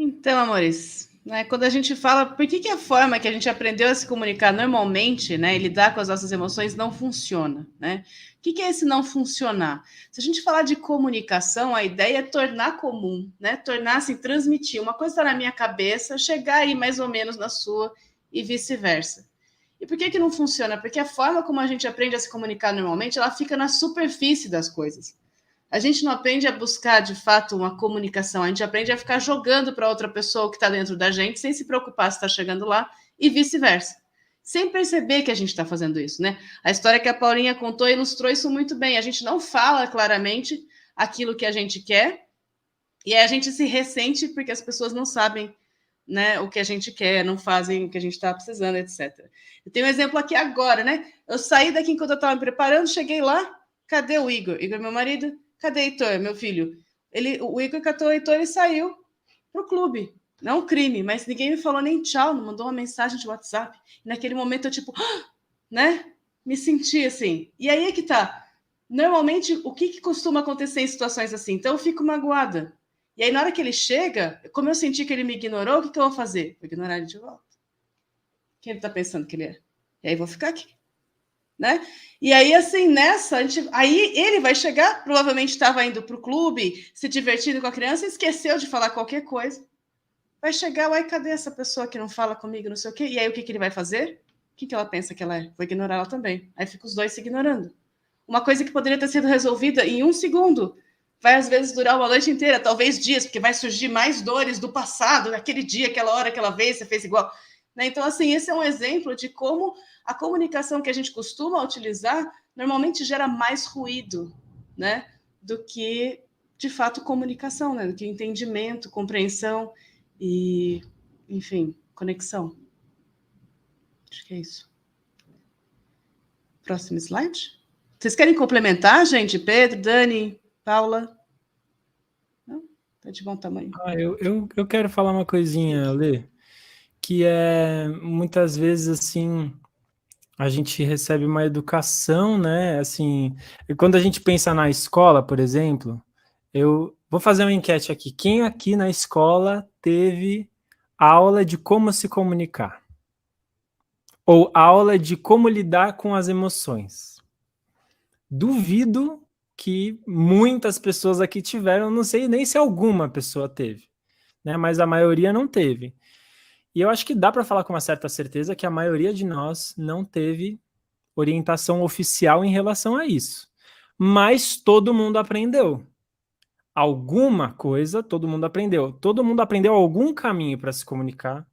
Então, amores, né, quando a gente fala por que a forma que a gente aprendeu a se comunicar normalmente, né, e lidar com as nossas emoções não funciona, né? O que é esse não funcionar? Se a gente falar de comunicação, a ideia é tornar comum, né? Tornar assim, transmitir. Uma coisa está na minha cabeça, chegar aí mais ou menos na sua e vice-versa. E por que não funciona? Porque a forma como a gente aprende a se comunicar normalmente, ela fica na superfície das coisas. A gente não aprende a buscar, de fato, uma comunicação, a gente aprende a ficar jogando para outra pessoa que está dentro da gente, sem se preocupar se está chegando lá, e vice-versa. Sem perceber que a gente está fazendo isso, né? A história que a Paulinha contou ilustrou isso muito bem. A gente não fala claramente aquilo que a gente quer, e aí a gente se ressente porque as pessoas não sabem, né, o que a gente quer, não fazem o que a gente está precisando, etc. Eu tenho um exemplo aqui agora, né? Eu saí daqui enquanto eu estava me preparando, cheguei lá, cadê o Igor? Igor, meu marido? Cadê Heitor, meu filho? O Igor catou o Heitor e saiu pro clube. Não é um crime, mas ninguém me falou nem tchau, não mandou uma mensagem de WhatsApp. E naquele momento eu, tipo, né? Me senti assim. E aí é que tá. Normalmente, o que costuma acontecer em situações assim? Então eu fico magoada. E aí, na hora que ele chega, como eu senti que ele me ignorou, o que eu vou fazer? Vou ignorar ele de volta. Quem ele tá pensando que ele é? E aí vou ficar aqui, né? E aí, assim, aí ele vai chegar, provavelmente estava indo para o clube, se divertindo com a criança, esqueceu de falar qualquer coisa. Vai chegar, uai, cadê essa pessoa que não fala comigo, não sei o quê? E aí, o que ele vai fazer? O que ela pensa que ela é? Vou ignorar ela também. Aí fica os dois se ignorando. Uma coisa que poderia ter sido resolvida em um segundo vai, às vezes, durar uma noite inteira, talvez dias, porque vai surgir mais dores do passado, naquele dia, aquela hora, aquela vez, você fez igual. Né? Então, assim, esse é um exemplo de como a comunicação que a gente costuma utilizar normalmente gera mais ruído, né? Do que, de fato, comunicação, né? Do que entendimento, compreensão e, enfim, conexão. Acho que é isso. Próximo slide. Vocês querem complementar, gente? Pedro, Dani, Paula? Não? Tá de bom tamanho. Eu quero falar uma coisinha, Lê, que é muitas vezes assim, a gente recebe uma educação, né? Assim, e quando a gente pensa na escola, por exemplo, eu vou fazer uma enquete aqui. Quem aqui na escola teve aula de como se comunicar? Ou aula de como lidar com as emoções? Duvido que muitas pessoas aqui tiveram, não sei nem se alguma pessoa teve, né? Mas a maioria não teve. E eu acho que dá para falar com uma certa certeza que a maioria de nós não teve orientação oficial em relação a isso. Mas todo mundo aprendeu. Alguma coisa todo mundo aprendeu. Todo mundo aprendeu algum caminho para se comunicar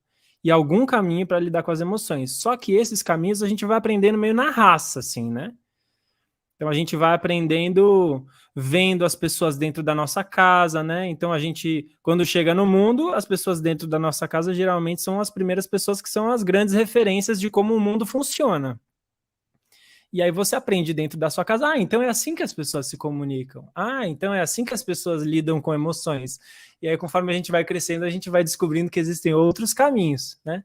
e algum caminho para lidar com as emoções. Só que esses caminhos a gente vai aprendendo meio na raça, assim, né? Então a gente vai aprendendo vendo as pessoas dentro da nossa casa, né? Então a gente, quando chega no mundo, as pessoas dentro da nossa casa geralmente são as primeiras pessoas que são as grandes referências de como o mundo funciona. E aí você aprende dentro da sua casa, então é assim que as pessoas se comunicam. Então é assim que as pessoas lidam com emoções. E aí conforme a gente vai crescendo, a gente vai descobrindo que existem outros caminhos, né?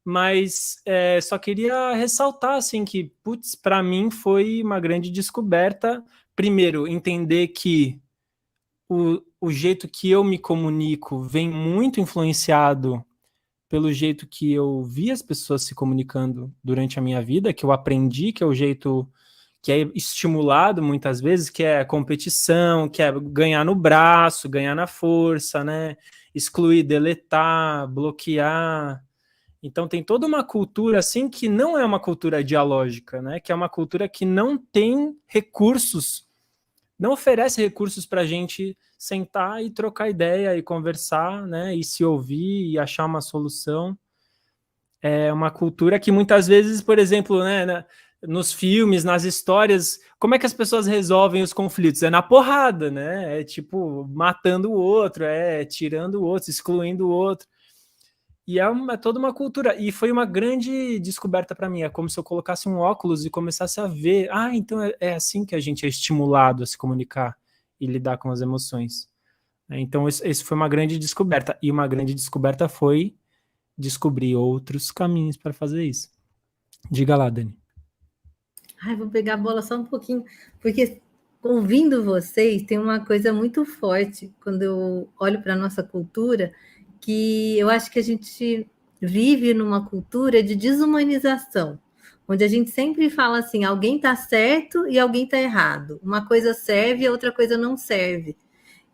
Mas só queria ressaltar assim que, putz, para mim foi uma grande descoberta. Primeiro, entender que o jeito que eu me comunico vem muito influenciado pelo jeito que eu vi as pessoas se comunicando durante a minha vida, que eu aprendi, que é o jeito que é estimulado muitas vezes, que é competição, que é ganhar no braço, ganhar na força, né? Excluir, deletar, bloquear. Então tem toda uma cultura assim que não é uma cultura dialógica, né? Que é uma cultura que não tem recursos, não oferece recursos para a gente sentar e trocar ideia e conversar, né? E se ouvir e achar uma solução. É uma cultura que muitas vezes, por exemplo, né, nos filmes, nas histórias, como é que as pessoas resolvem os conflitos? É na porrada, né? É tipo matando o outro, é tirando o outro, excluindo o outro. E é toda uma cultura. E foi uma grande descoberta para mim. É como se eu colocasse um óculos e começasse a ver. Então é assim que a gente é estimulado a se comunicar e lidar com as emoções. Então, esse foi uma grande descoberta. E uma grande descoberta foi descobrir outros caminhos para fazer isso. Diga lá, Dani. Vou pegar a bola só um pouquinho, porque ouvindo vocês, tem uma coisa muito forte quando eu olho para a nossa cultura, que eu acho que a gente vive numa cultura de desumanização, onde a gente sempre fala assim, alguém está certo e alguém está errado. Uma coisa serve e a outra coisa não serve.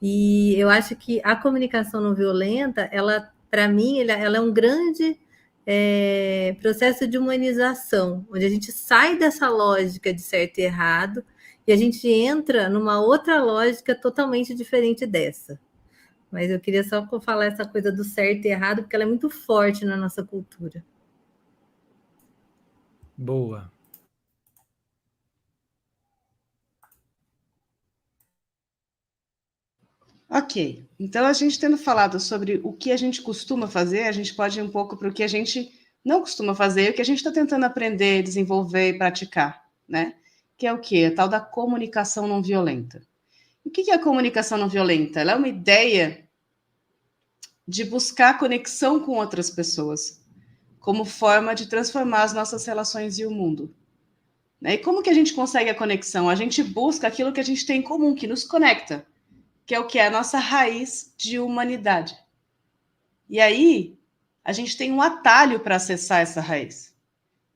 E eu acho que a comunicação não violenta, ela, para mim, ela é um grande processo de humanização, onde a gente sai dessa lógica de certo e errado e a gente entra numa outra lógica totalmente diferente dessa. Mas eu queria só falar essa coisa do certo e errado, porque ela é muito forte na nossa cultura. Boa. Ok, então a gente tendo falado sobre o que a gente costuma fazer, a gente pode ir um pouco para o que a gente não costuma fazer, o que a gente está tentando aprender, desenvolver e praticar, né? Que é o quê? A tal da comunicação não violenta. O que é a comunicação não violenta? Ela é uma ideia de buscar conexão com outras pessoas, como forma de transformar as nossas relações e o mundo. E como que a gente consegue a conexão? A gente busca aquilo que a gente tem em comum, que nos conecta, que é o que é a nossa raiz de humanidade. E aí, a gente tem um atalho para acessar essa raiz,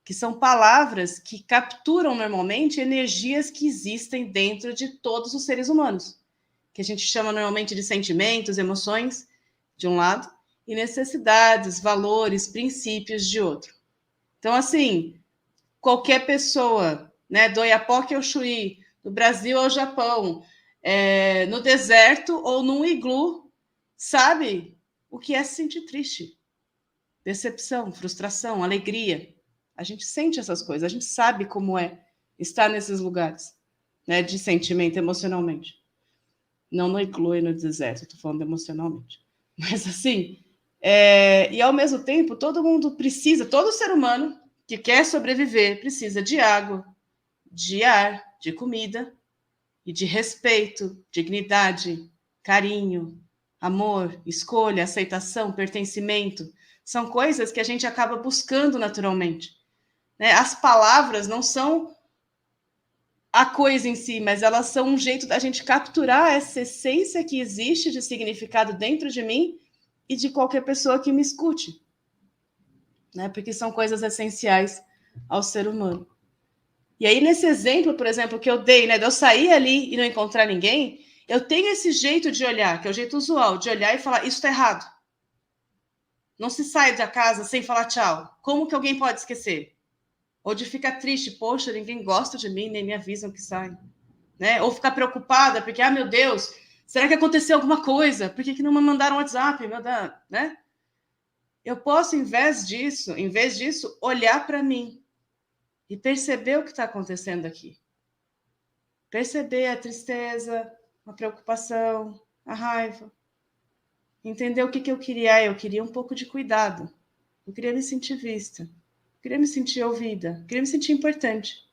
que são palavras que capturam normalmente energias que existem dentro de todos os seres humanos, que a gente chama normalmente de sentimentos, emoções, de um lado, e necessidades, valores, princípios de outro. Então, assim, qualquer pessoa, né, do Oiapoque ao Chuí, do Brasil ao Japão, no deserto ou num iglu, sabe o que é se sentir triste, decepção, frustração, alegria. A gente sente essas coisas, a gente sabe como é estar nesses lugares, né, de sentimento emocionalmente. Não no iglu e no deserto, estou falando emocionalmente. Mas assim, e ao mesmo tempo, todo mundo precisa, todo ser humano que quer sobreviver precisa de água, de ar, de comida e de respeito, dignidade, carinho, amor, escolha, aceitação, pertencimento. São coisas que a gente acaba buscando naturalmente, né? As palavras não são a coisa em si, mas elas são um jeito da gente capturar essa essência que existe de significado dentro de mim e de qualquer pessoa que me escute, né? Porque são coisas essenciais ao ser humano. E aí, nesse exemplo, por exemplo, que eu dei, né, de eu sair ali e não encontrar ninguém, eu tenho esse jeito de olhar, que é o jeito usual, de olhar e falar, isso está errado. Não se sai da casa sem falar tchau. Como que alguém pode esquecer? Ou de ficar triste, poxa, ninguém gosta de mim, nem me avisam que sai. Né? Ou ficar preocupada, porque, meu Deus, será que aconteceu alguma coisa? Por que não me mandaram um WhatsApp? Né? Eu posso, em vez disso, olhar para mim e perceber o que está acontecendo aqui. Perceber a tristeza, a preocupação, a raiva. Entender o que eu queria. Eu queria um pouco de cuidado. Eu queria me sentir vista. Eu queria me sentir ouvida. Eu queria me sentir importante.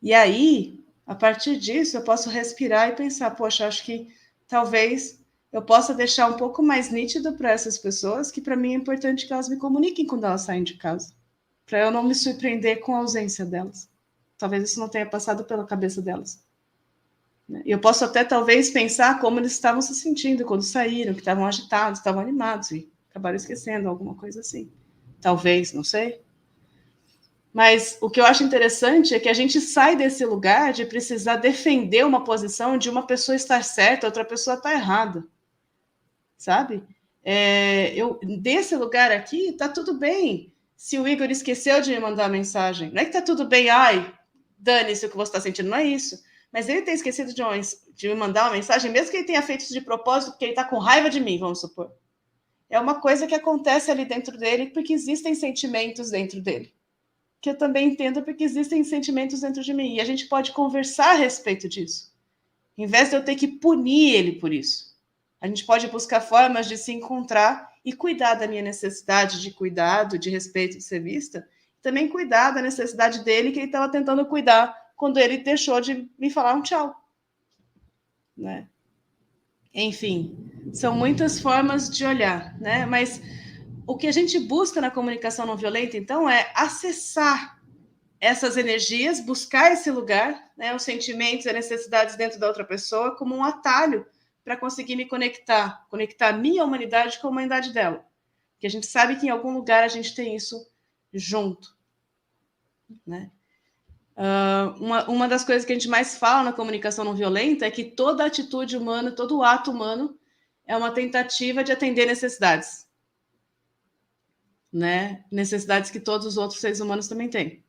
E aí, a partir disso, eu posso respirar e pensar, poxa, acho que talvez eu possa deixar um pouco mais nítido para essas pessoas que para mim é importante que elas me comuniquem quando elas saem de casa, para eu não me surpreender com a ausência delas. Talvez isso não tenha passado pela cabeça delas. E eu posso até talvez pensar como eles estavam se sentindo quando saíram, que estavam agitados, estavam animados e acabaram esquecendo alguma coisa assim. Talvez, não sei. Mas o que eu acho interessante é que a gente sai desse lugar de precisar defender uma posição de uma pessoa estar certa, outra pessoa estar errada. Sabe? Desse lugar aqui, tá tudo bem. Se o Igor esqueceu de me mandar mensagem, não é que tá tudo bem, dane-se o que você está sentindo, não é isso. Mas ele ter esquecido de me mandar uma mensagem, mesmo que ele tenha feito isso de propósito, porque ele está com raiva de mim, vamos supor. É uma coisa que acontece ali dentro dele, porque existem sentimentos dentro dele. Que eu também entendo porque existem sentimentos dentro de mim. E a gente pode conversar a respeito disso. Em vez de eu ter que punir ele por isso. A gente pode buscar formas de se encontrar e cuidar da minha necessidade de cuidado, de respeito, de ser vista. Também cuidar da necessidade dele que ele estava tentando cuidar quando ele deixou de me falar um tchau. Né? Enfim, são muitas formas de olhar, né? Mas o que a gente busca na comunicação não violenta, então, é acessar essas energias, buscar esse lugar, né, os sentimentos e necessidades dentro da outra pessoa, como um atalho para conseguir me conectar a minha humanidade com a humanidade dela. Porque a gente sabe que em algum lugar a gente tem isso junto, né? Uma das coisas que a gente mais fala na comunicação não violenta é que toda atitude humana, todo ato humano é uma tentativa de atender necessidades, né? Necessidades que todos os outros seres humanos também têm.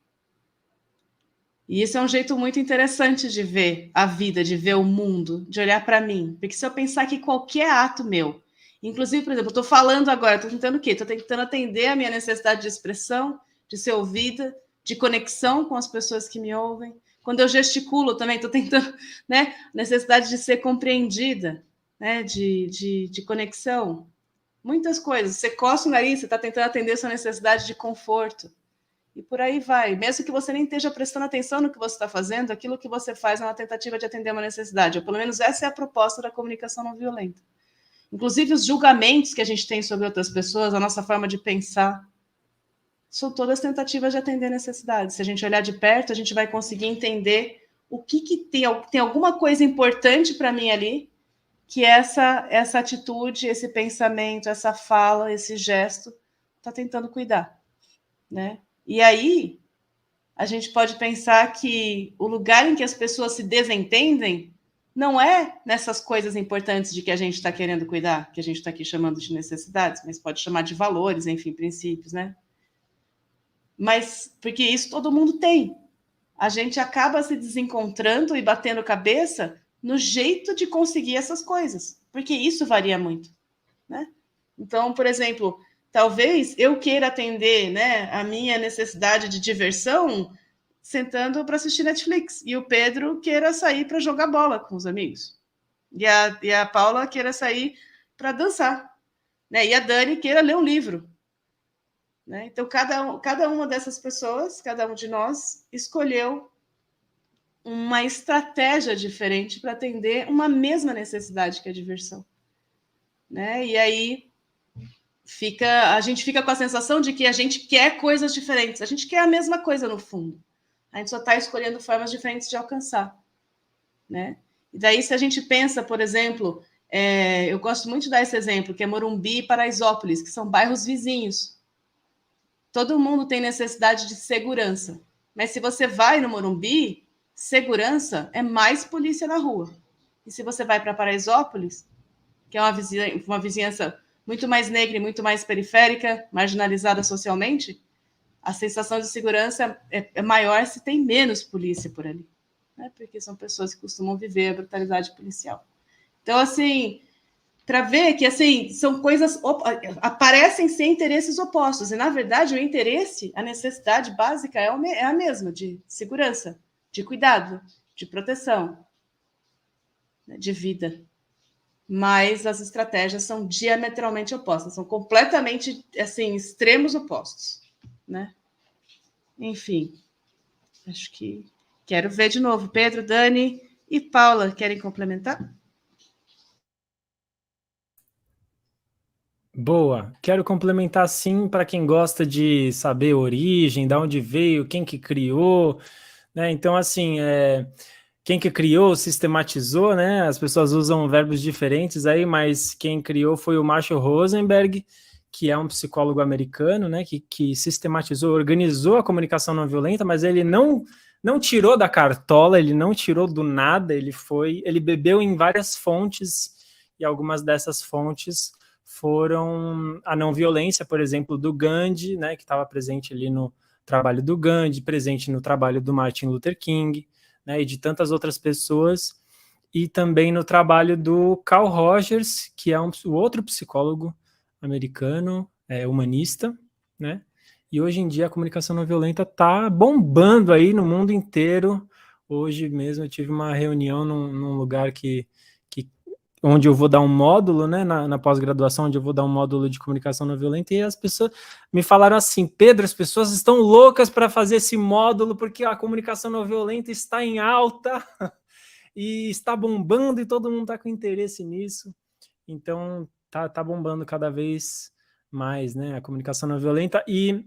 E isso é um jeito muito interessante de ver a vida, de ver o mundo, de olhar para mim. Porque se eu pensar que qualquer ato meu, inclusive, por exemplo, eu estou falando agora, estou tentando o quê? Estou tentando atender a minha necessidade de expressão, de ser ouvida, de conexão com as pessoas que me ouvem. Quando eu gesticulo também, estou tentando, né? Necessidade de ser compreendida, né? De conexão. Muitas coisas. Você coça o nariz, você está tentando atender a sua necessidade de conforto. E por aí vai. Mesmo que você nem esteja prestando atenção no que você está fazendo, aquilo que você faz é uma tentativa de atender uma necessidade. Ou pelo menos essa é a proposta da comunicação não violenta. Inclusive os julgamentos que a gente tem sobre outras pessoas, a nossa forma de pensar, são todas tentativas de atender necessidades. Se a gente olhar de perto, a gente vai conseguir entender o que tem alguma coisa importante para mim ali, que essa atitude, esse pensamento, essa fala, esse gesto está tentando cuidar, né? E aí, a gente pode pensar que o lugar em que as pessoas se desentendem não é nessas coisas importantes de que a gente está querendo cuidar, que a gente está aqui chamando de necessidades, mas pode chamar de valores, enfim, princípios, né? Mas, porque isso todo mundo tem. A gente acaba se desencontrando e batendo cabeça no jeito de conseguir essas coisas, porque isso varia muito, né? Então, por exemplo, talvez eu queira atender, né, a minha necessidade de diversão sentando para assistir Netflix, e o Pedro queira sair para jogar bola com os amigos, e a Paula queira sair para dançar, né, e a Dani queira ler um livro, né? Então, cada uma dessas pessoas, cada um de nós, escolheu uma estratégia diferente para atender uma mesma necessidade, que é a diversão, né? E aí a gente fica com a sensação de que a gente quer coisas diferentes, a gente quer a mesma coisa no fundo, a gente só está escolhendo formas diferentes de alcançar, né? E daí, se a gente pensa, por exemplo, eu gosto muito de dar esse exemplo, que é Morumbi e Paraisópolis, que são bairros vizinhos. Todo mundo tem necessidade de segurança, mas se você vai no Morumbi, segurança é mais polícia na rua. E se você vai para Paraisópolis, que é uma vizinhança muito mais negra e muito mais periférica, marginalizada socialmente, a sensação de segurança é maior se tem menos polícia por ali, né? Porque são pessoas que costumam viver a brutalidade policial. Então, assim, para ver que assim são coisas aparecem sem interesses opostos, e na verdade o interesse, a necessidade básica é a mesma, de segurança, de cuidado, de proteção, né, de vida. Mas as estratégias são diametralmente opostas, são completamente assim extremos opostos, né? Enfim, acho que quero ver de novo Pedro, Dani e Paula, querem complementar? Boa. Quero complementar sim para quem gosta de saber a origem, de onde veio, quem que criou, né? Então, assim, quem que criou, sistematizou, né? As pessoas usam verbos diferentes aí, mas quem criou foi o Marshall Rosenberg, que é um psicólogo americano, né? Que sistematizou, organizou a comunicação não violenta, mas ele não tirou da cartola, ele não tirou do nada, ele bebeu em várias fontes, e algumas dessas fontes foram a não violência, por exemplo, do Gandhi, né, que estava presente ali no trabalho do Gandhi, presente no trabalho do Martin Luther King, né, e de tantas outras pessoas, e também no trabalho do Carl Rogers, que é o outro psicólogo americano, humanista, né, e hoje em dia a comunicação não violenta está bombando aí no mundo inteiro. Hoje mesmo eu tive uma reunião num lugar onde eu vou dar um módulo, né, na pós-graduação, onde eu vou dar um módulo de comunicação não violenta, e as pessoas me falaram assim: Pedro, as pessoas estão loucas para fazer esse módulo porque a comunicação não violenta está em alta e está bombando e todo mundo está com interesse nisso. Então, tá bombando cada vez mais, né, a comunicação não violenta. E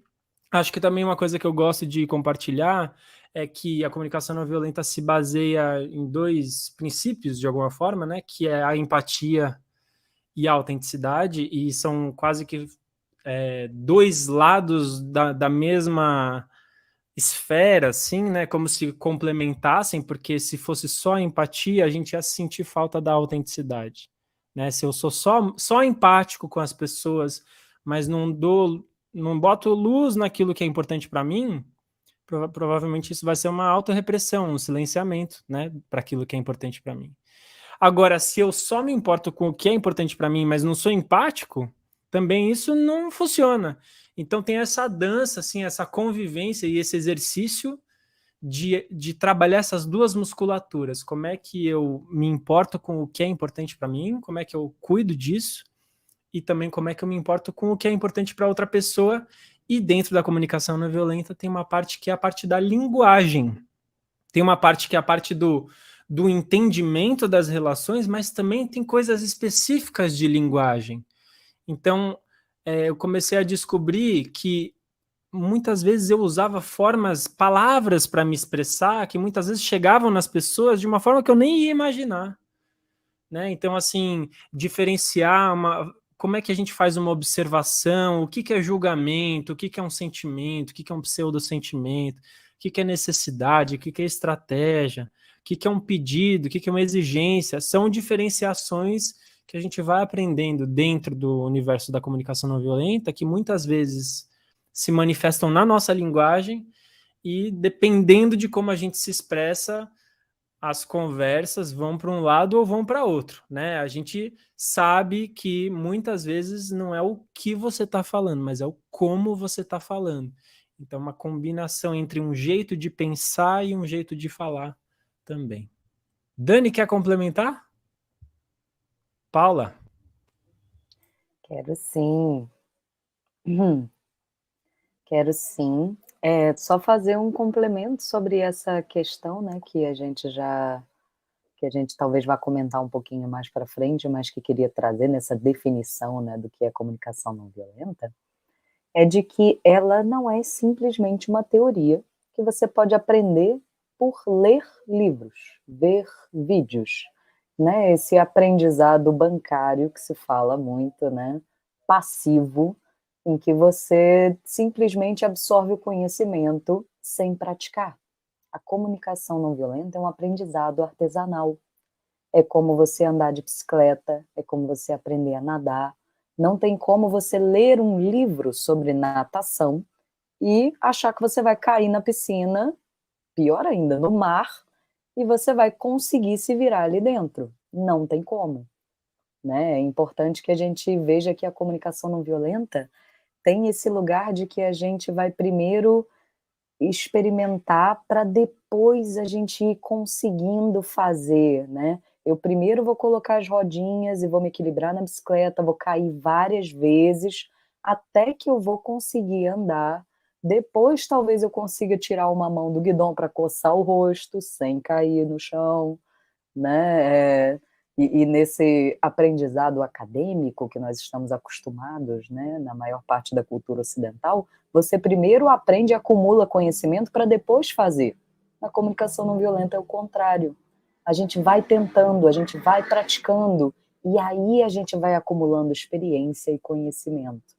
Acho que também uma coisa que eu gosto de compartilhar é que a comunicação não violenta se baseia em 2 princípios, de alguma forma, né? Que é a empatia e a autenticidade, e são quase que 2 lados da mesma esfera, assim, né? Como se complementassem, porque se fosse só empatia, a gente ia sentir falta da autenticidade, né? Se eu sou só empático com as pessoas, mas não boto luz naquilo que é importante para mim, provavelmente isso vai ser uma autorrepressão, um silenciamento, né? Para aquilo que é importante para mim. Agora, se eu só me importo com o que é importante para mim, mas não sou empático, também isso não funciona. Então tem essa dança, assim, essa convivência e esse exercício de trabalhar essas 2 musculaturas. Como é que eu me importo com o que é importante para mim, como é que eu cuido disso, e também como é que eu me importo com o que é importante para outra pessoa. E dentro da comunicação não violenta tem uma parte que é a parte da linguagem. Tem uma parte que é a parte do entendimento das relações, mas também tem coisas específicas de linguagem. Então, eu comecei a descobrir que muitas vezes eu usava palavras para me expressar, que muitas vezes chegavam nas pessoas de uma forma que eu nem ia imaginar, né? Então, assim, diferenciar como é que a gente faz uma observação, o que é julgamento, o que é um sentimento, o que é um pseudo-sentimento, o que é necessidade, o que é estratégia, o que é um pedido, o que é uma exigência, são diferenciações que a gente vai aprendendo dentro do universo da comunicação não violenta, que muitas vezes se manifestam na nossa linguagem e, dependendo de como a gente se expressa, as conversas vão para um lado ou vão para outro, né? A gente sabe que muitas vezes não é o que você está falando, mas é o como você está falando. Então, uma combinação entre um jeito de pensar e um jeito de falar também. Dani, quer complementar? Paula? Quero sim. Quero sim. Só fazer um complemento sobre essa questão, né, que a gente talvez vá comentar um pouquinho mais para frente, mas que queria trazer nessa definição, né, do que é comunicação não violenta, é de que ela não é simplesmente uma teoria que você pode aprender por ler livros, ver vídeos, né? Esse aprendizado bancário que se fala muito, né? Passivo, em que você simplesmente absorve o conhecimento sem praticar. A comunicação não violenta é um aprendizado artesanal. É como você andar de bicicleta, é como você aprender a nadar. Não tem como você ler um livro sobre natação e achar que você vai cair na piscina, pior ainda, no mar, e você vai conseguir se virar ali dentro. Não tem como, né? É importante que a gente veja que a comunicação não violenta tem esse lugar de que a gente vai primeiro experimentar para depois a gente ir conseguindo fazer, né? Eu primeiro vou colocar as rodinhas e vou me equilibrar na bicicleta, vou cair várias vezes até que eu vou conseguir andar. Depois talvez eu consiga tirar uma mão do guidão para coçar o rosto sem cair no chão, né? E nesse aprendizado acadêmico que nós estamos acostumados, né, na maior parte da cultura ocidental, você primeiro aprende e acumula conhecimento para depois fazer. Na comunicação não violenta é o contrário. A gente vai tentando, a gente vai praticando, e aí a gente vai acumulando experiência e conhecimento.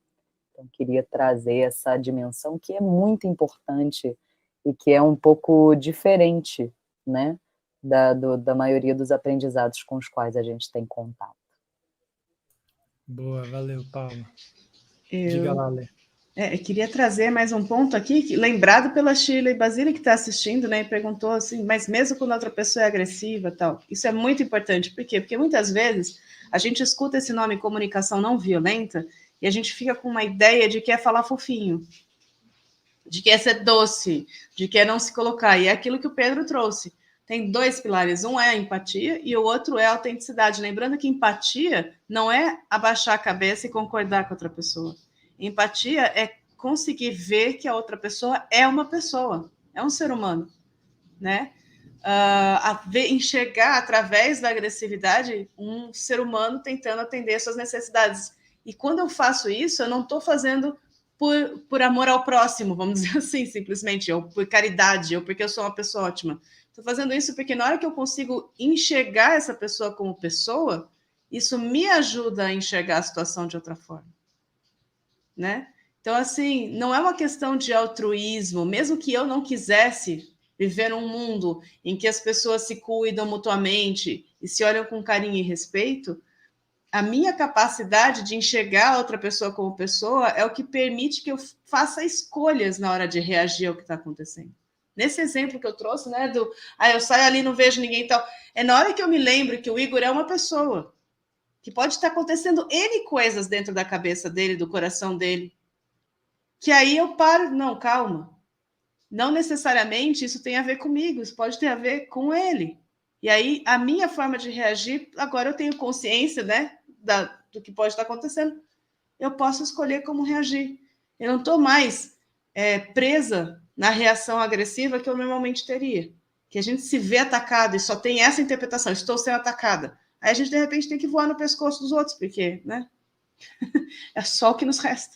Então, queria trazer essa dimensão que é muito importante e que é um pouco diferente, né, da maioria dos aprendizados com os quais a gente tem contato. Boa, valeu, Paula. Diga lá, Lê. Eu queria trazer mais um ponto aqui, lembrado pela Shirley Basile, que está assistindo, né, e perguntou assim, mas mesmo quando a outra pessoa é agressiva, tal, isso é muito importante, por quê? Porque muitas vezes a gente escuta esse nome comunicação não violenta e a gente fica com uma ideia de que é falar fofinho, de que é ser doce, de que é não se colocar, e é aquilo que o Pedro trouxe. Tem 2 pilares, um é a empatia e o outro é a autenticidade. Lembrando que empatia não é abaixar a cabeça e concordar com a outra pessoa. Empatia é conseguir ver que a outra pessoa, é um ser humano, né? Enxergar através da agressividade um ser humano tentando atender suas necessidades. E quando eu faço isso, eu não estou fazendo por amor ao próximo, vamos dizer assim, simplesmente, ou por caridade, ou porque eu sou uma pessoa ótima. Estou fazendo isso porque na hora que eu consigo enxergar essa pessoa como pessoa, isso me ajuda a enxergar a situação de outra forma, né? Então, assim, não é uma questão de altruísmo, mesmo que eu não quisesse viver num mundo em que as pessoas se cuidam mutuamente e se olham com carinho e respeito, a minha capacidade de enxergar a outra pessoa como pessoa é o que permite que eu faça escolhas na hora de reagir ao que está acontecendo. Nesse exemplo que eu trouxe, né, eu saio ali, não vejo ninguém e tal, é na hora que eu me lembro que o Igor é uma pessoa, que pode estar acontecendo N coisas dentro da cabeça dele, do coração dele, que aí eu paro, não, calma, não necessariamente isso tem a ver comigo, isso pode ter a ver com ele. E aí a minha forma de reagir, agora eu tenho consciência, né, do que pode estar acontecendo, eu posso escolher como reagir. Eu não estou mais presa na reação agressiva que eu normalmente teria. Que a gente se vê atacado e só tem essa interpretação, estou sendo atacada. Aí a gente, de repente, tem que voar no pescoço dos outros, porque, né, é só o que nos resta.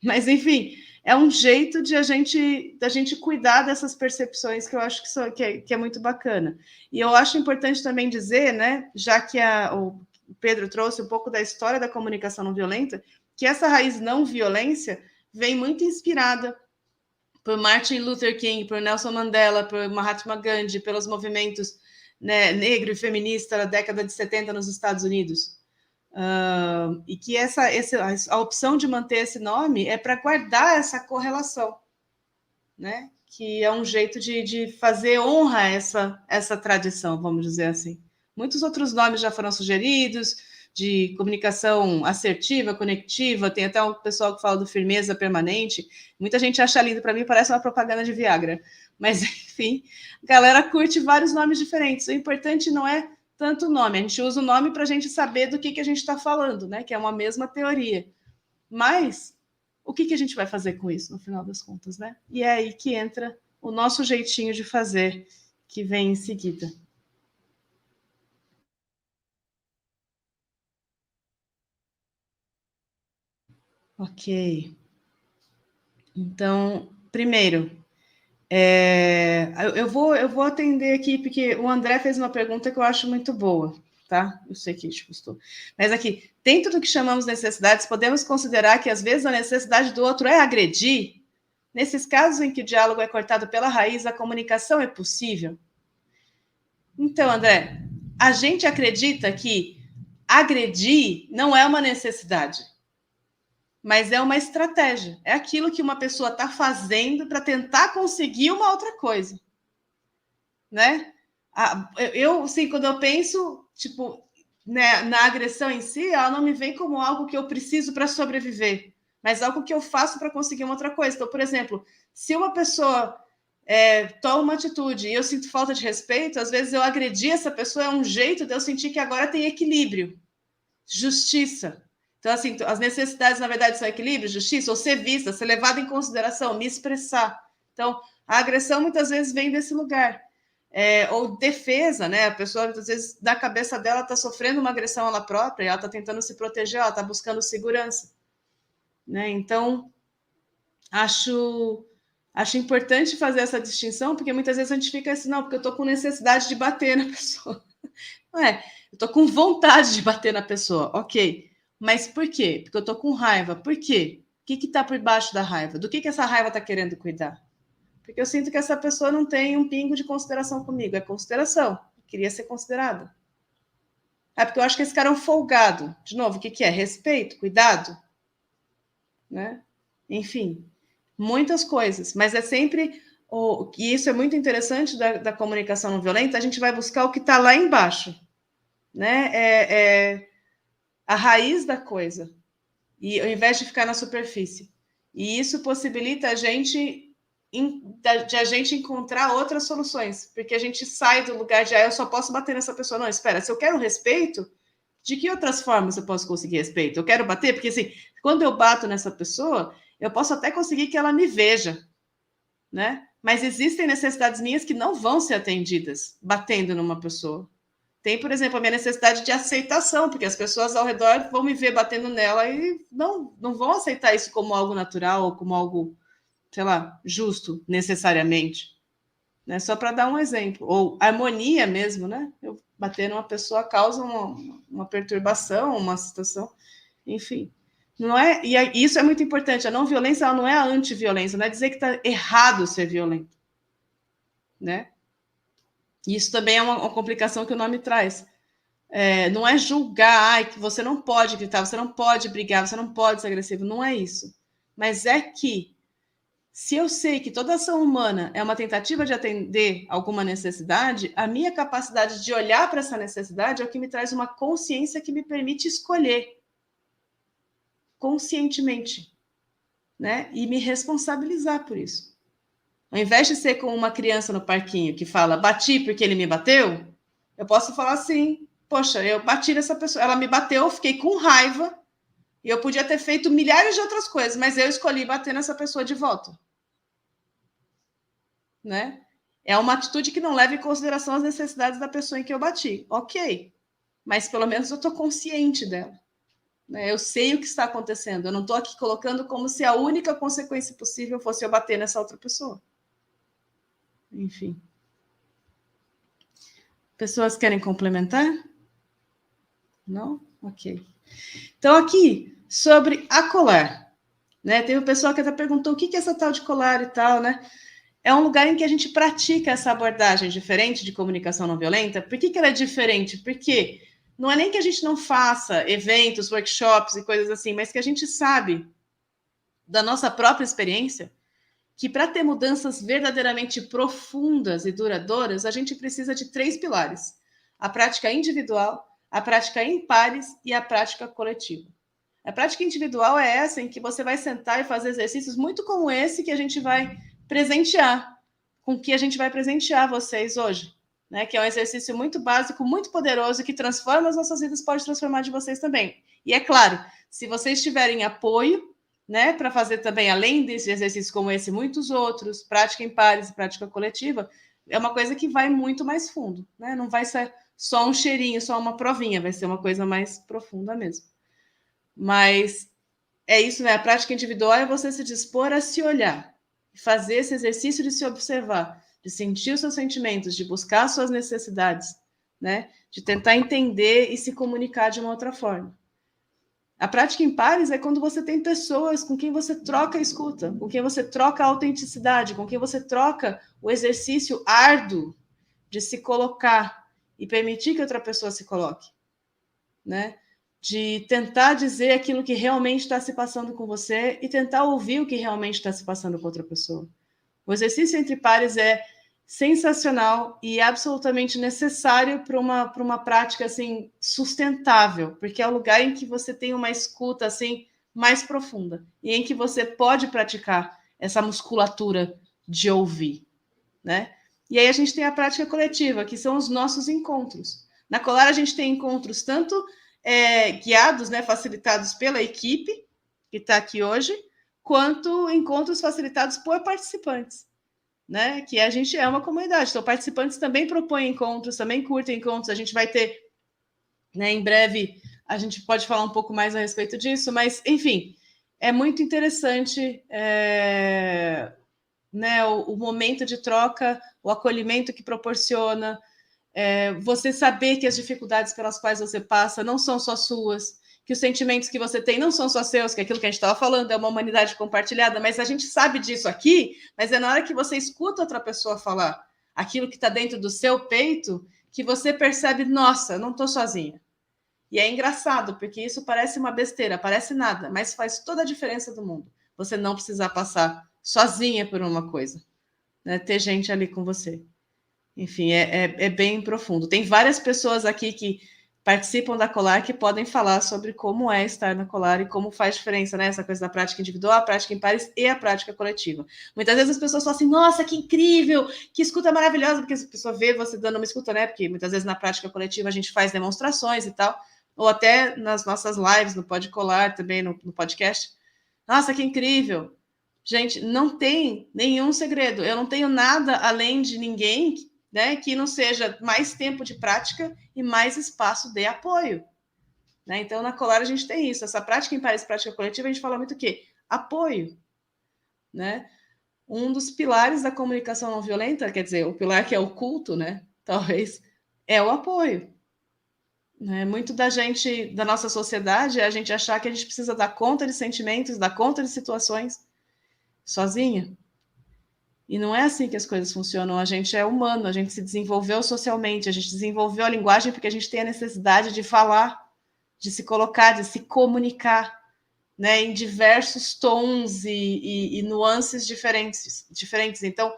Mas, enfim, é um jeito da gente cuidar dessas percepções que eu acho que é muito bacana. E eu acho importante também dizer, né, já que o Pedro trouxe um pouco da história da comunicação não violenta, que essa raiz não violência vem muito inspirada por Martin Luther King, por Nelson Mandela, por Mahatma Gandhi, pelos movimentos, né, negro e feminista da década de 70 nos Estados Unidos. E que a opção de manter esse nome é para guardar essa correlação, né? Que é um jeito de fazer honra a essa tradição, vamos dizer assim. Muitos outros nomes já foram sugeridos, de comunicação assertiva, conectiva, tem até um pessoal que fala do firmeza permanente. Muita gente acha lindo, para mim parece uma propaganda de Viagra. Mas, enfim, a galera curte vários nomes diferentes. O importante não é tanto nome, a gente usa o nome para a gente saber do que a gente está falando, né? Que é uma mesma teoria. Mas o que a gente vai fazer com isso, no final das contas, né? E é aí que entra o nosso jeitinho de fazer, que vem em seguida. Ok. Então, primeiro, eu vou atender aqui, porque o André fez uma pergunta que eu acho muito boa, tá? Eu sei que te custou. Mas aqui, dentro do que chamamos necessidades, podemos considerar que às vezes a necessidade do outro é agredir? Nesses casos em que o diálogo é cortado pela raiz, a comunicação é possível? Então, André, a gente acredita que agredir não é uma necessidade, mas é uma estratégia. É aquilo que uma pessoa está fazendo para tentar conseguir uma outra coisa, né? Eu, assim, quando eu penso, tipo, né, na agressão em si, ela não me vem como algo que eu preciso para sobreviver, mas algo que eu faço para conseguir uma outra coisa. Então, por exemplo, se uma pessoa toma uma atitude e eu sinto falta de respeito, às vezes eu agredir essa pessoa é um jeito de eu sentir que agora tem equilíbrio, justiça. Então, assim, as necessidades, na verdade, são equilíbrio, justiça, ou ser vista, ser levada em consideração, me expressar. Então, a agressão muitas vezes vem desse lugar. Ou defesa, né? A pessoa, muitas vezes, na cabeça dela, está sofrendo uma agressão ela própria, e ela está tentando se proteger, ela está buscando segurança. Né? Então, acho importante fazer essa distinção, porque muitas vezes a gente fica assim, não, porque eu estou com necessidade de bater na pessoa. Não é, eu estou com vontade de bater na pessoa, ok. Mas por quê? Porque eu estou com raiva. Por quê? O que está por baixo da raiva? Do que essa raiva está querendo cuidar? Porque eu sinto que essa pessoa não tem um pingo de consideração comigo. É consideração. Eu queria ser considerada. É porque eu acho que esse cara é um folgado. De novo, o que é? Respeito, cuidado. Né? Enfim, muitas coisas. Mas é sempre... E isso é muito interessante da comunicação não violenta, a gente vai buscar o que está lá embaixo. Né? A raiz da coisa, e ao invés de ficar na superfície. E isso possibilita a gente encontrar outras soluções, porque a gente sai do lugar de eu só posso bater nessa pessoa. Não, espera, se eu quero respeito, de que outras formas eu posso conseguir respeito? Eu quero bater, porque assim, quando eu bato nessa pessoa, eu posso até conseguir que ela me veja, né? Mas existem necessidades minhas que não vão ser atendidas batendo numa pessoa. Tem, por exemplo, a minha necessidade de aceitação, porque as pessoas ao redor vão me ver batendo nela e não vão aceitar isso como algo natural ou como algo, sei lá, justo, necessariamente. Né? Só para dar um exemplo. Ou harmonia mesmo, né? Eu bater numa pessoa causa uma perturbação, uma situação, enfim. Não é, e isso é muito importante. A não violência ela não é a antiviolência, não é dizer que está errado ser violento. Né? Isso também é uma complicação que o nome traz. Não é julgar, que você não pode gritar, você não pode brigar, você não pode ser agressivo. Não é isso. Mas é que, se eu sei que toda ação humana é uma tentativa de atender alguma necessidade, a minha capacidade de olhar para essa necessidade é o que me traz uma consciência que me permite escolher conscientemente, né? E me responsabilizar por isso. Ao invés de ser como uma criança no parquinho que fala, bati porque ele me bateu, eu posso falar assim, poxa, eu bati nessa pessoa, ela me bateu, eu fiquei com raiva, e eu podia ter feito milhares de outras coisas, mas eu escolhi bater nessa pessoa de volta. Né? É uma atitude que não leva em consideração as necessidades da pessoa em que eu bati. Ok, mas pelo menos eu estou consciente dela. Né? Eu sei o que está acontecendo. Eu não estou aqui colocando como se a única consequência possível fosse eu bater nessa outra pessoa. Enfim. Pessoas querem complementar? Não? Ok. Então, aqui, sobre a colar. Né? Teve um pessoal que até perguntou o que é essa tal de colar e tal, né? É um lugar em que a gente pratica essa abordagem diferente de comunicação não violenta. Por que ela é diferente? Porque não é nem que a gente não faça eventos, workshops e coisas assim, mas que a gente sabe da nossa própria experiência que para ter mudanças verdadeiramente profundas e duradouras, a gente precisa de 3 pilares: a prática individual, a prática em pares e a prática coletiva. A prática individual é essa em que você vai sentar e fazer exercícios muito como esse que a gente vai presentear, com que a gente vai presentear vocês hoje, né? Que é um exercício muito básico, muito poderoso, que transforma as nossas vidas, pode transformar de vocês também. E é claro, se vocês tiverem apoio, né, para fazer também, além desse exercício como esse, muitos outros, prática em pares e prática coletiva, é uma coisa que vai muito mais fundo, né? Não vai ser só um cheirinho, só uma provinha, vai ser uma coisa mais profunda mesmo. Mas é isso, né? A prática individual é você se dispor a se olhar, fazer esse exercício de se observar, de sentir os seus sentimentos, de buscar as suas necessidades, né? De tentar entender e se comunicar de uma outra forma. A prática em pares é quando você tem pessoas com quem você troca a escuta, com quem você troca a autenticidade, com quem você troca o exercício árduo de se colocar e permitir que outra pessoa se coloque, né? De tentar dizer aquilo que realmente está se passando com você e tentar ouvir o que realmente está se passando com outra pessoa. O exercício entre pares é sensacional e absolutamente necessário para uma prática assim sustentável, porque é o lugar em que você tem uma escuta assim mais profunda e em que você pode praticar essa musculatura de ouvir, né? E aí a gente tem a prática coletiva, que são os nossos encontros. Na Colar a gente tem encontros tanto guiados, né, facilitados pela equipe que está aqui hoje, quanto encontros facilitados por participantes. Né? Que a gente é uma comunidade, então participantes também propõem encontros, também curtem encontros, a gente vai ter, né, em breve, a gente pode falar um pouco mais a respeito disso, mas, enfim, é muito interessante né, o momento de troca, o acolhimento que proporciona, você saber que as dificuldades pelas quais você passa não são só suas, que os sentimentos que você tem não são só seus, que é aquilo que a gente estava falando, é uma humanidade compartilhada, mas a gente sabe disso aqui, mas é na hora que você escuta outra pessoa falar aquilo que está dentro do seu peito, que você percebe, nossa, não estou sozinha. E é engraçado, porque isso parece uma besteira, parece nada, mas faz toda a diferença do mundo. Você não precisar passar sozinha por uma coisa, né? Ter gente ali com você. Enfim, é bem profundo. Tem várias pessoas aqui que participam da Colar que podem falar sobre como é estar na Colar e como faz diferença, né? Essa coisa da prática individual, a prática em pares e a prática coletiva. Muitas vezes as pessoas falam assim, nossa, que incrível, que escuta maravilhosa, porque a pessoa vê você dando uma escuta, né? Porque muitas vezes na prática coletiva a gente faz demonstrações e tal, ou até nas nossas lives, no Pode Colar, também no podcast. Nossa, que incrível! Gente, não tem nenhum segredo. Eu não tenho nada além de ninguém né, que não seja mais tempo de prática e mais espaço de apoio. Né? Então, na Colar a gente tem isso. Essa prática em pares, prática coletiva, a gente fala muito o quê? Apoio. Né? Um dos pilares da comunicação não violenta, quer dizer, o pilar que é oculto, né? Talvez, é o apoio. Né? Muito da nossa sociedade, é a gente achar que a gente precisa dar conta de sentimentos, dar conta de situações sozinha. E não é assim que as coisas funcionam. A gente é humano, a gente se desenvolveu socialmente, a gente desenvolveu a linguagem porque a gente tem a necessidade de falar, de se colocar, de se comunicar, né, em diversos tons e nuances diferentes. Então,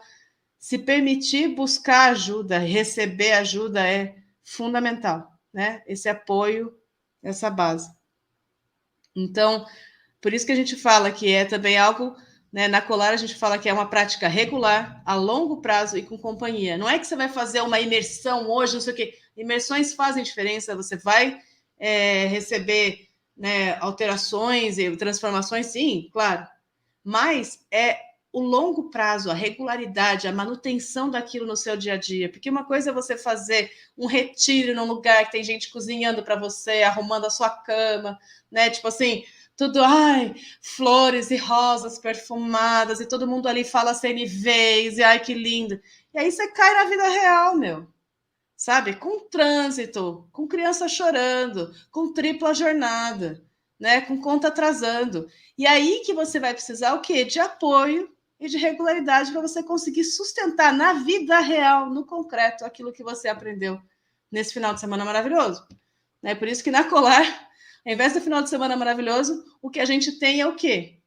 se permitir buscar ajuda, receber ajuda é fundamental, né? Esse apoio, essa base. Então, por isso que a gente fala que é também algo, né, na Colar a gente fala que é uma prática regular, a longo prazo e com companhia. Não é que você vai fazer uma imersão hoje, não sei o quê. Imersões fazem diferença, você vai receber, né, alterações e transformações, sim, claro. Mas é o longo prazo, a regularidade, a manutenção daquilo no seu dia a dia. Porque uma coisa é você fazer um retiro num lugar que tem gente cozinhando para você, arrumando a sua cama, né? Tipo assim, tudo, ai, flores e rosas perfumadas, e todo mundo ali fala CNVs, e ai, que lindo. E aí você cai na vida real, meu. Sabe? Com trânsito, com criança chorando, com tripla jornada, né? Com conta atrasando. E aí que você vai precisar o quê? De apoio e de regularidade para você conseguir sustentar na vida real, no concreto, aquilo que você aprendeu nesse final de semana maravilhoso. Né? Por isso que na Colar, ao invés do final de semana maravilhoso, o que a gente tem é o quê?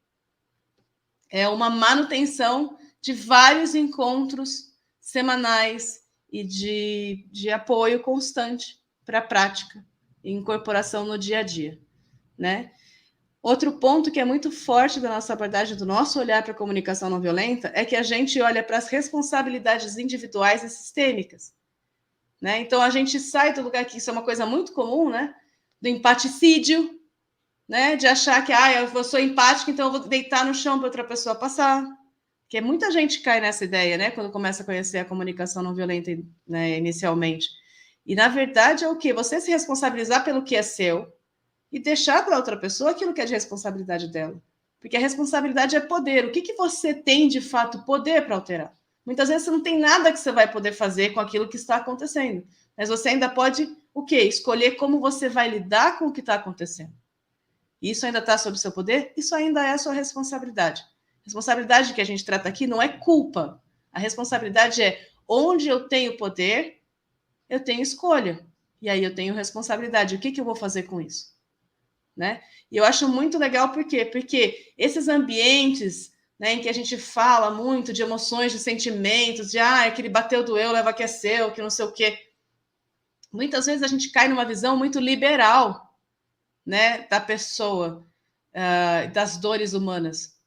É uma manutenção de vários encontros semanais e de apoio constante para a prática e incorporação no dia a dia, né? Outro ponto que é muito forte da nossa abordagem, do nosso olhar para a comunicação não violenta, é que a gente olha para as responsabilidades individuais e sistêmicas, né? Então, a gente sai do lugar que isso é uma coisa muito comum, né? Do empaticídio, né? De achar que eu sou empática, então eu vou deitar no chão para outra pessoa passar. Porque muita gente cai nessa ideia, né? Quando começa a conhecer a comunicação não violenta, né, inicialmente. E, na verdade, é o quê? Você se responsabilizar pelo que é seu e deixar para outra pessoa aquilo que é de responsabilidade dela. Porque a responsabilidade é poder. O que você tem, de fato, poder para alterar? Muitas vezes você não tem nada que você vai poder fazer com aquilo que está acontecendo. Mas você ainda pode, o quê? Escolher como você vai lidar com o que está acontecendo. Isso ainda está sob seu poder? Isso ainda é a sua responsabilidade. A responsabilidade que a gente trata aqui não é culpa. A responsabilidade é onde eu tenho poder, eu tenho escolha. E aí eu tenho responsabilidade. O que eu vou fazer com isso? Né? E eu acho muito legal, por quê? Porque esses ambientes, né, em que a gente fala muito de emoções, de sentimentos, de aquele bateu, doeu, leva que é seu, que não sei o quê. Muitas vezes a gente cai numa visão muito liberal, né, da pessoa, das dores humanas.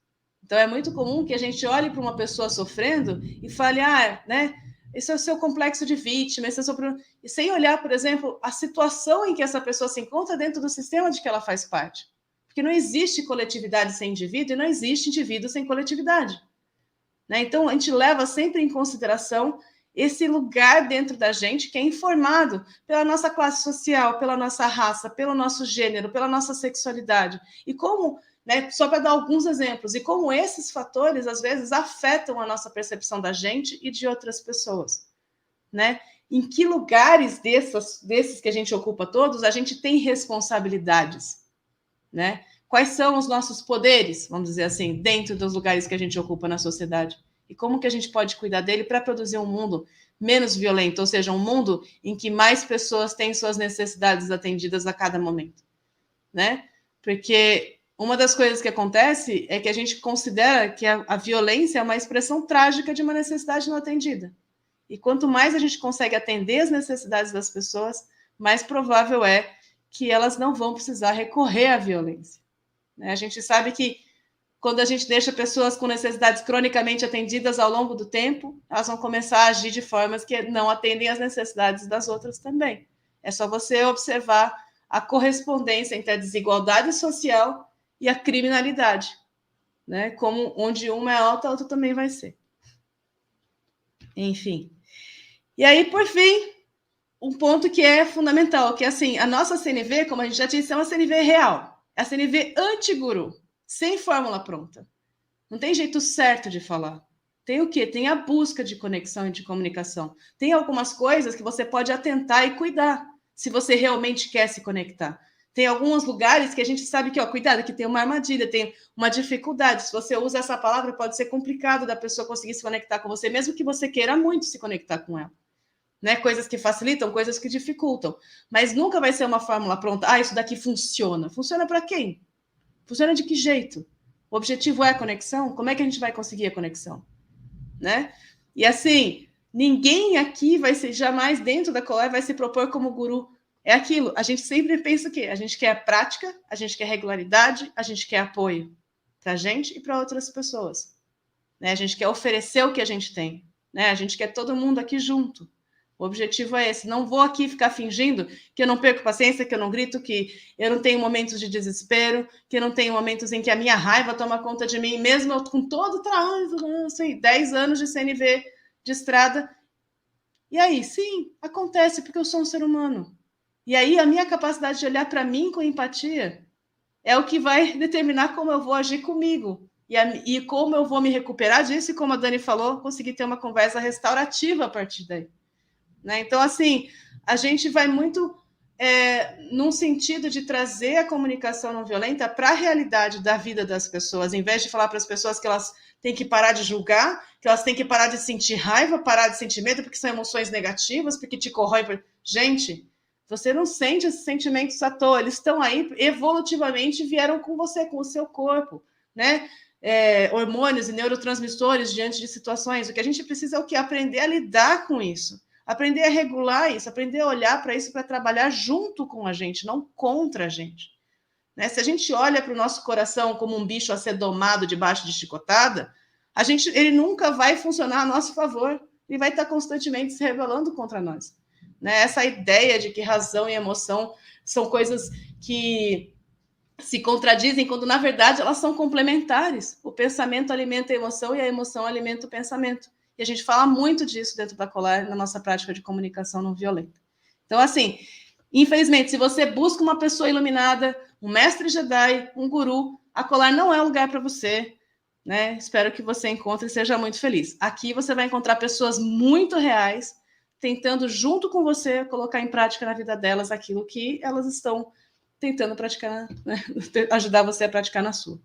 Então é muito comum que a gente olhe para uma pessoa sofrendo e fale, né, esse é o seu complexo de vítima, esse é o seu problema. E sem olhar, por exemplo, a situação em que essa pessoa se encontra dentro do sistema de que ela faz parte. Porque não existe coletividade sem indivíduo e não existe indivíduo sem coletividade. Né? Então a gente leva sempre em consideração esse lugar dentro da gente que é informado pela nossa classe social, pela nossa raça, pelo nosso gênero, pela nossa sexualidade. E como, né, só para dar alguns exemplos, e como esses fatores, às vezes, afetam a nossa percepção da gente e de outras pessoas. Né? Em que lugares desses que a gente ocupa todos, a gente tem responsabilidades? Né? Quais são os nossos poderes, vamos dizer assim, dentro dos lugares que a gente ocupa na sociedade? E como que a gente pode cuidar dele para produzir um mundo menos violento, ou seja, um mundo em que mais pessoas têm suas necessidades atendidas a cada momento, né? Porque uma das coisas que acontece é que a gente considera que a violência é uma expressão trágica de uma necessidade não atendida. E quanto mais a gente consegue atender as necessidades das pessoas, mais provável é que elas não vão precisar recorrer à violência. A gente sabe que quando a gente deixa pessoas com necessidades cronicamente atendidas ao longo do tempo, elas vão começar a agir de formas que não atendem às necessidades das outras também. É só você observar a correspondência entre a desigualdade social e a criminalidade, né? Como onde uma é alta, a outra também vai ser. Enfim. E aí, por fim, um ponto que é fundamental, que é assim, a nossa CNV, como a gente já disse, é uma CNV real. É a CNV anti-guru, sem fórmula pronta. Não tem jeito certo de falar. Tem o quê? Tem a busca de conexão e de comunicação. Tem algumas coisas que você pode atentar e cuidar, se você realmente quer se conectar. Tem alguns lugares que a gente sabe que, ó, cuidado, que tem uma armadilha, tem uma dificuldade. Se você usa essa palavra, pode ser complicado da pessoa conseguir se conectar com você, mesmo que você queira muito se conectar com ela. Né? Coisas que facilitam, coisas que dificultam. Mas nunca vai ser uma fórmula pronta. Ah, isso daqui funciona. Funciona para quem? Funciona de que jeito? O objetivo é a conexão? Como é que a gente vai conseguir a conexão? Né? E assim, ninguém aqui vai ser, jamais dentro da Colar vai se propor como guru. É aquilo, a gente sempre pensa o quê? A gente quer prática, a gente quer regularidade, a gente quer apoio para a gente e para outras pessoas. Né? A gente quer oferecer o que a gente tem. Né? A gente quer todo mundo aqui junto. O objetivo é esse. Não vou aqui ficar fingindo que eu não perco paciência, que eu não grito, que eu não tenho momentos de desespero, que eu não tenho momentos em que a minha raiva toma conta de mim, mesmo eu com todo o trabalho, assim, 10 anos de CNV de estrada. E aí, sim, acontece, porque eu sou um ser humano. E aí, a minha capacidade de olhar para mim com empatia é o que vai determinar como eu vou agir comigo. E como eu vou me recuperar disso, e como a Dani falou, conseguir ter uma conversa restaurativa a partir daí. Né? Então, assim, a gente vai muito num sentido de trazer a comunicação não violenta para a realidade da vida das pessoas, em vez de falar para as pessoas que elas têm que parar de julgar, que elas têm que parar de sentir raiva, parar de sentir medo, porque são emoções negativas, porque te corrói. Gente, você não sente esses sentimentos à toa, eles estão aí evolutivamente, vieram com você, com o seu corpo, né? Hormônios e neurotransmissores diante de situações. O que a gente precisa é o quê? Aprender a lidar com isso. Aprender a regular isso, aprender a olhar para isso, para trabalhar junto com a gente, não contra a gente. Né? Se a gente olha para o nosso coração como um bicho a ser domado debaixo de chicotada, ele nunca vai funcionar a nosso favor. Ele vai estar constantemente se rebelando contra nós. Né? Essa ideia de que razão e emoção são coisas que se contradizem, quando na verdade elas são complementares. O pensamento alimenta a emoção e a emoção alimenta o pensamento. E a gente fala muito disso dentro da Colar, na nossa prática de comunicação não violenta. Então, assim, infelizmente, se você busca uma pessoa iluminada, um mestre Jedi, um guru, a Colar não é o lugar para você. Né? Espero que você encontre e seja muito feliz. Aqui você vai encontrar pessoas muito reais, tentando, junto com você, colocar em prática na vida delas aquilo que elas estão tentando praticar, né? Ajudar você a praticar na sua.